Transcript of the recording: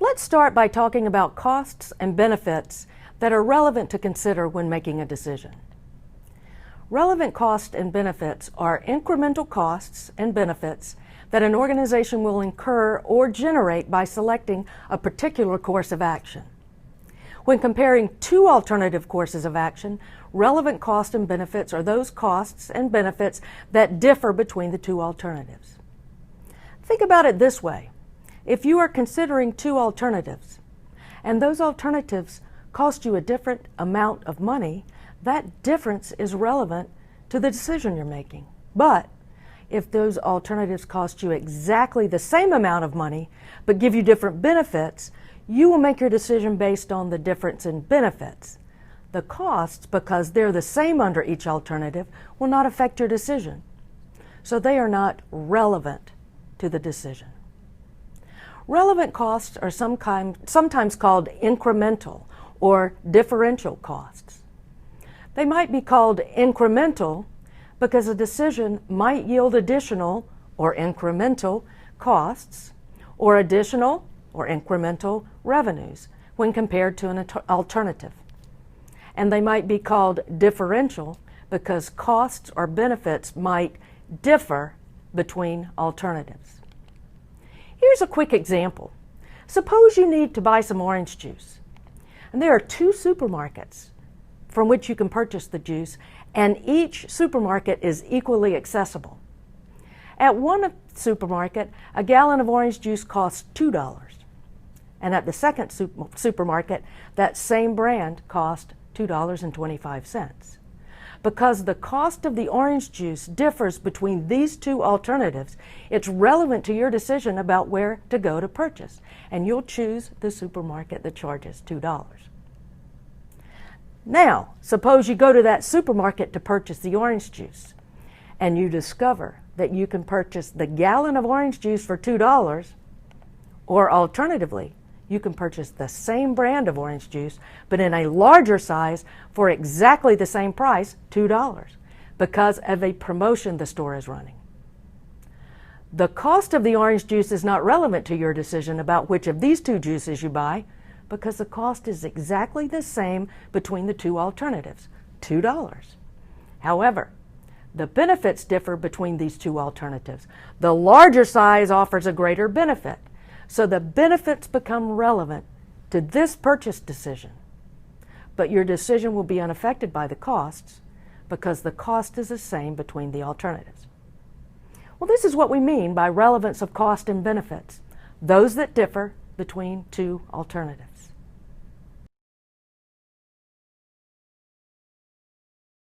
Let's start by talking about costs and benefits that are relevant to consider when making a decision. Relevant costs and benefits are incremental costs and benefits that an organization will incur or generate by selecting a particular course of action. When comparing two alternative courses of action, relevant costs and benefits are those costs and benefits that differ between the two alternatives. Think about it this way. If you are considering two alternatives, and those alternatives cost you a different amount of money, that difference is relevant to the decision you're making. But if those alternatives cost you exactly the same amount of money, but give you different benefits, you will make your decision based on the difference in benefits. The costs, because they're the same under each alternative, will not affect your decision. So they are not relevant to the decision. Relevant costs are sometimes called incremental or differential costs. They might be called incremental because a decision might yield additional or incremental costs or additional or incremental revenues when compared to an alternative. And they might be called differential because costs or benefits might differ between alternatives. Here's a quick example. Suppose you need to buy some orange juice, and there are two supermarkets from which you can purchase the juice, and each supermarket is equally accessible. At one supermarket, a gallon of orange juice costs $2, and at the second supermarket, that same brand costs $2.25. Because the cost of the orange juice differs between these two alternatives, it's relevant to your decision about where to go to purchase, and you'll choose the supermarket that charges $2. Now, suppose you go to that supermarket to purchase the orange juice, and you discover that you can purchase the gallon of orange juice for $2, or alternatively, you can purchase the same brand of orange juice, but in a larger size for exactly the same price, $2, because of a promotion the store is running. The cost of the orange juice is not relevant to your decision about which of these two juices you buy, because the cost is exactly the same between the two alternatives, $2. However, the benefits differ between these two alternatives. The larger size offers a greater benefit, so the benefits become relevant to this purchase decision. But your decision will be unaffected by the costs because the cost is the same between the alternatives. Well, this is what we mean by relevance of cost and benefits, those that differ between two alternatives.